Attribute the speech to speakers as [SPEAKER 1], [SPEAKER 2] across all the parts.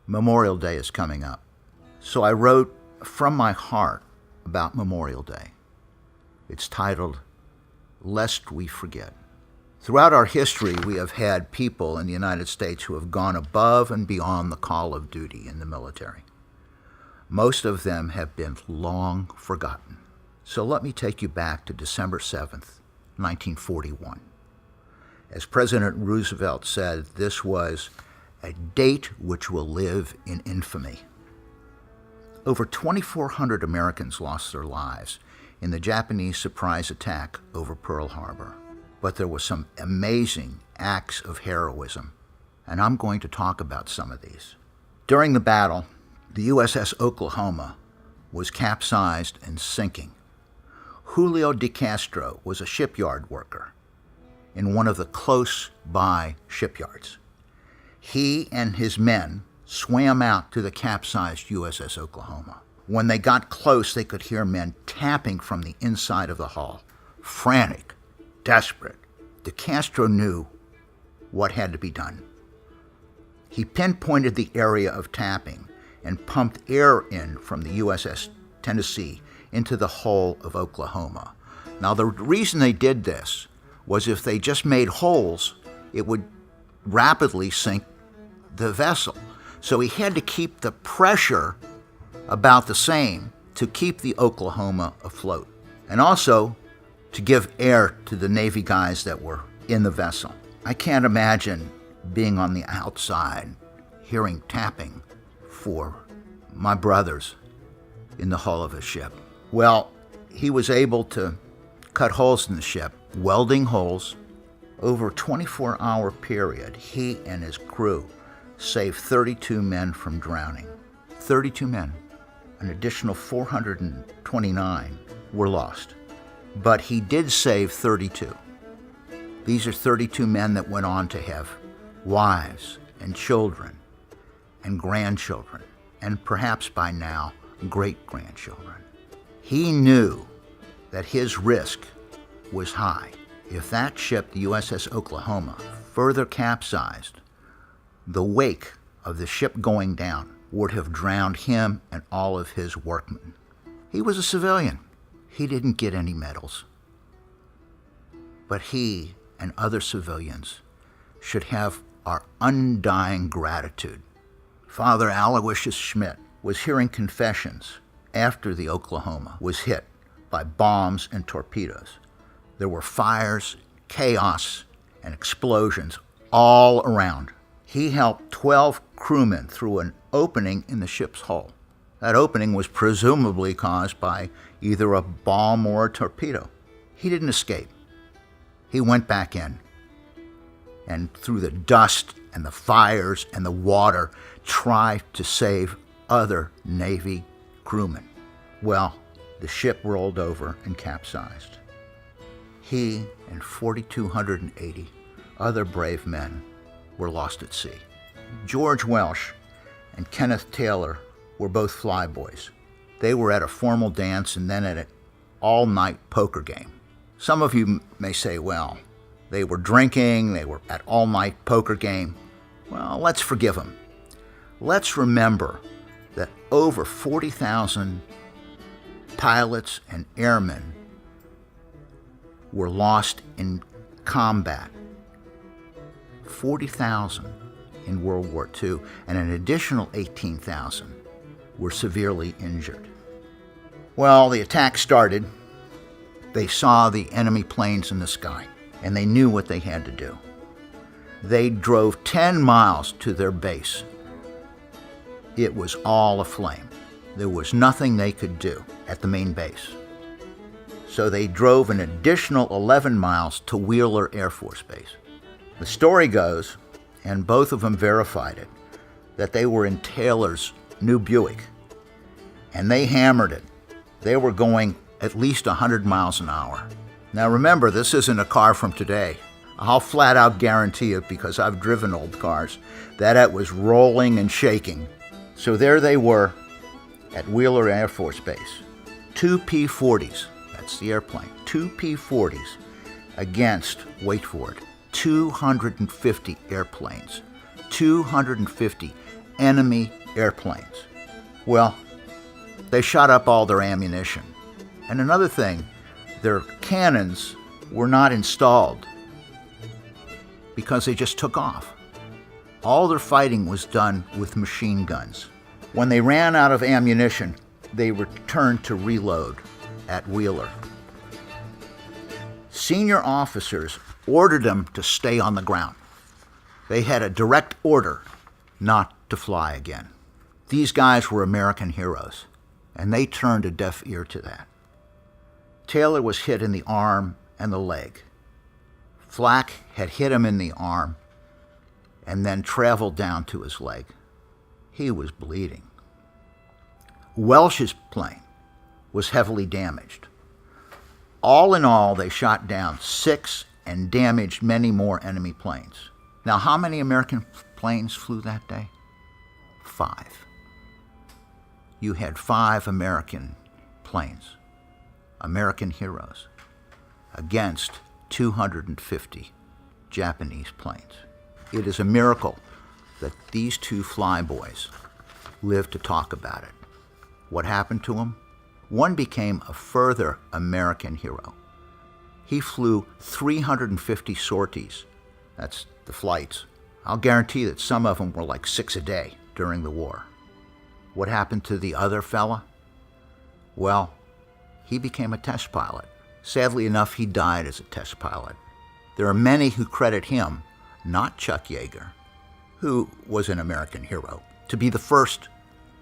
[SPEAKER 1] Memorial Day is coming up. So I wrote from my heart about Memorial Day. It's titled, Lest We Forget. Throughout our history, we have had people in the United States who have gone above and beyond the call of duty in the military. Most of them have been long forgotten. So let me take you back to December 7th, 1941. As President Roosevelt said, this was a date which will live in infamy. Over 2,400 Americans lost their lives in the Japanese surprise attack over Pearl Harbor. But there were some amazing acts of heroism, and I'm going to talk about some of these. During the battle, the USS Oklahoma was capsized and sinking. Julio de Castro was a shipyard worker in one of the close-by shipyards. He and his men swam out to the capsized USS Oklahoma. When they got close, they could hear men tapping from the inside of the hull, frantic, desperate. De Castro knew what had to be done. He pinpointed the area of tapping and pumped air in from the USS Tennessee into the hull of Oklahoma. Now, the reason they did this was if they just made holes, it would rapidly sink the vessel. So he had to keep the pressure about the same to keep the Oklahoma afloat, and also to give air to the Navy guys that were in the vessel. I can't imagine being on the outside, hearing tapping for my brothers in the hull of a ship. Well, he was able to cut holes in the ship, welding holes. Over a 24-hour period, he and his crew saved 32 men from drowning. 32 men. An additional 429 were lost. But he did save 32. These are 32 men that went on to have wives and children and grandchildren, and perhaps by now, great-grandchildren. He knew that his risk was high. If that ship, the USS Oklahoma, further capsized, the wake of the ship going down would have drowned him and all of his workmen. He was a civilian. He didn't get any medals. But he and other civilians should have our undying gratitude. Father Aloysius Schmidt was hearing confessions after the Oklahoma was hit by bombs and torpedoes. There were fires, chaos, and explosions all around. He helped 12 crewmen through an opening in the ship's hull. That opening was presumably caused by either a bomb or a torpedo. He didn't escape. He went back in, and through the dust and the fires and the water, tried to save other Navy crewmen. Well, the ship rolled over and capsized. He and 4,280 other brave men were lost at sea. George Welsh and Kenneth Taylor were both flyboys. They were at a formal dance and then at an all-night poker game. Some of you may say, well, they were drinking, they were at all-night poker game. Well, let's forgive them. Let's remember that over 40,000 pilots and airmen were lost in combat. 40,000 in World War II, and an additional 18,000 were severely injured. Well, the attack started. They saw the enemy planes in the sky, and they knew what they had to do. They drove 10 miles to their base. It was all aflame. There was nothing they could do at the main base. So they drove an additional 11 miles to Wheeler Air Force Base. The story goes, and both of them verified it, that they were in Taylor's new Buick, and they hammered it. They were going at least 100 miles an hour. Now remember, this isn't a car from today. I'll flat out guarantee it, because I've driven old cars, that it was rolling and shaking. So there they were at Wheeler Air Force Base. 2 P-40s, that's the airplane, 2 P-40s against, wait for it, 250 airplanes, 250 enemy airplanes. Well, they shot up all their ammunition. And another thing, their cannons were not installed because they just took off. All their fighting was done with machine guns. When they ran out of ammunition, they returned to reload at Wheeler. Senior officers ordered them to stay on the ground. They had a direct order not to fly again. These guys were American heroes, and they turned a deaf ear to that. Taylor was hit in the arm and the leg. Flak had hit him in the arm and then traveled down to his leg. He was bleeding. Welsh's plane was heavily damaged. All in all, they shot down 6 and damaged many more enemy planes. Now, how many American planes flew that day? 5. You had 5 American planes, American heroes, against 250 Japanese planes. It is a miracle that these 2 flyboys lived to talk about it. What happened to them? One became a further American hero. He flew 350 sorties. That's the flights. I'll guarantee that some of them were like 6 a day during the war. What happened to the other fella? Well, he became a test pilot. Sadly enough, he died as a test pilot. There are many who credit him, not Chuck Yeager, who was an American hero, to be the first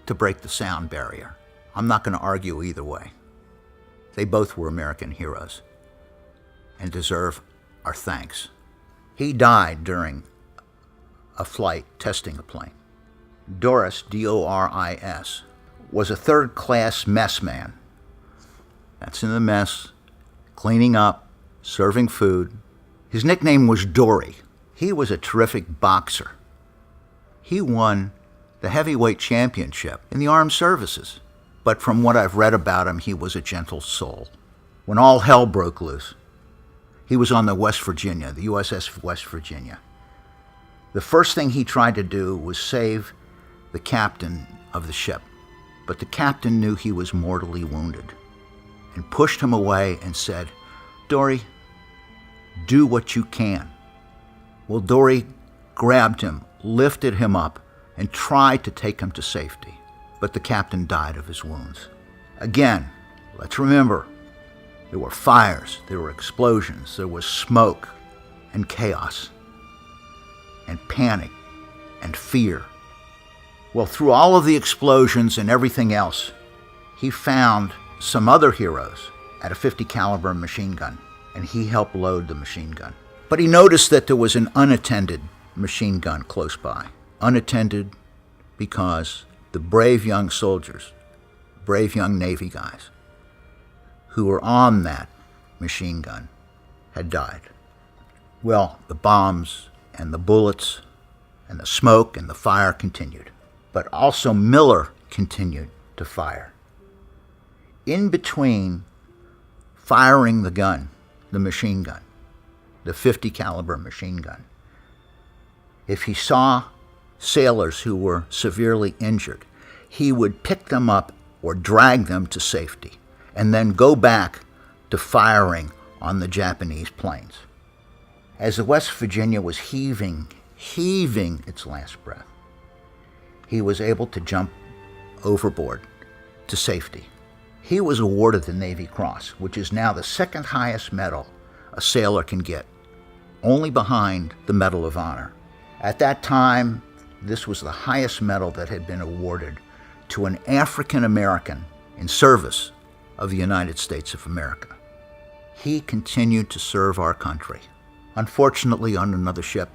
[SPEAKER 1] to break the sound barrier. I'm not going to argue either way. They both were American heroes and deserve our thanks. He died during a flight testing a plane. Doris, D-O-R-I-S, was a third-class mess man. That's in the mess, cleaning up, serving food. His nickname was Dory. He was a terrific boxer. He won the heavyweight championship in the armed services. But from what I've read about him, he was a gentle soul. When all hell broke loose, he was on the West Virginia, the USS West Virginia. The first thing he tried to do was save the captain of the ship. But the captain knew he was mortally wounded and pushed him away and said, "Dory, do what you can." Well, Dory grabbed him, lifted him up, and tried to take him to safety. But the captain died of his wounds. Again, let's remember, there were fires, there were explosions, there was smoke and chaos and panic and fear. Well, through all of the explosions and everything else, he found some other heroes at a .50 caliber machine gun, and he helped load the machine gun. But he noticed that there was an unattended machine gun close by. Unattended because the brave young soldiers, brave young Navy guys who were on that machine gun had died. Well, the bombs and the bullets and the smoke and the fire continued. But also Miller continued to fire. In between firing the gun, the machine gun, the .50 caliber machine gun, if he saw sailors who were severely injured, he would pick them up or drag them to safety and then go back to firing on the Japanese planes. As the West Virginia was heaving its last breath, he was able to jump overboard to safety. He was awarded the Navy Cross, which is now the second highest medal a sailor can get, only behind the Medal of Honor. At that time, this was the highest medal that had been awarded to an African American in service of the United States of America. He continued to serve our country, unfortunately on another ship,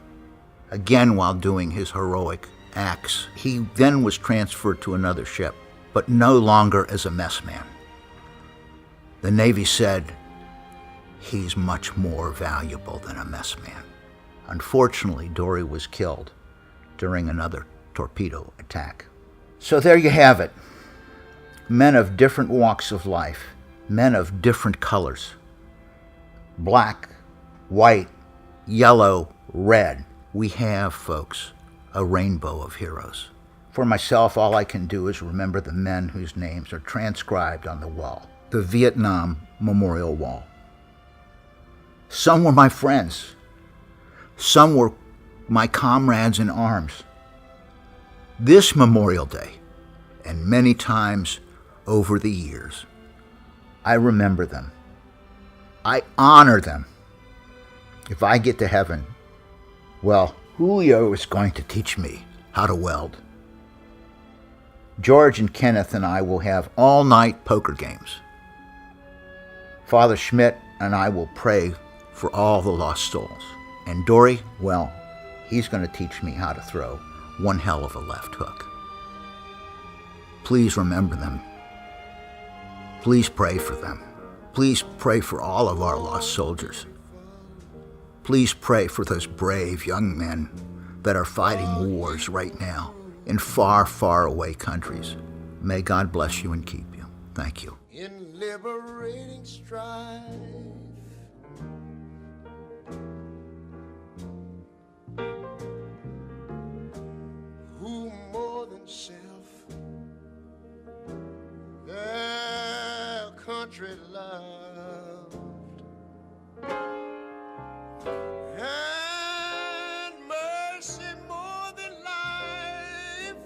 [SPEAKER 1] again while doing his heroic acts. He then was transferred to another ship, but no longer as a mess man. The Navy said, "He's much more valuable than a mess man." Unfortunately, Dory was killed during another torpedo attack. So there you have it. Men of different walks of life, men of different colors. Black, white, yellow, red. We have, folks, a rainbow of heroes. For myself, all I can do is remember the men whose names are transcribed on the wall, the Vietnam Memorial Wall. Some were my friends. Some were my comrades in arms. This Memorial Day, and many times over the years, I remember them. I honor them. If I get to heaven, well, Julio is going to teach me how to weld. George and Kenneth and I will have all-night poker games. Father Schmidt and I will pray for all the lost souls. And Dory, well, he's going to teach me how to throw one hell of a left hook. Please remember them. Please pray for them. Please pray for all of our lost soldiers. Please pray for those brave young men that are fighting wars right now in far, far away countries. May God bless you and keep you. Thank you.
[SPEAKER 2] In liberating strife, who more than self their country loved, and mercy more than life,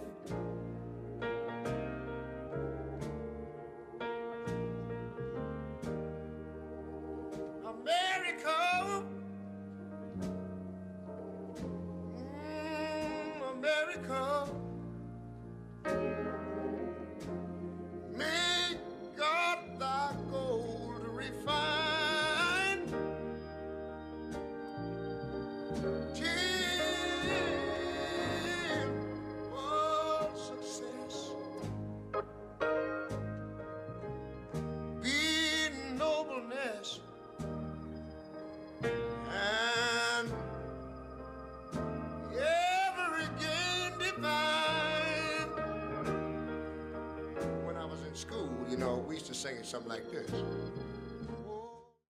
[SPEAKER 2] America, America, may God thy gold refine, till all success be nobleness and every gain divine. When I was in school, we used to sing it something like this.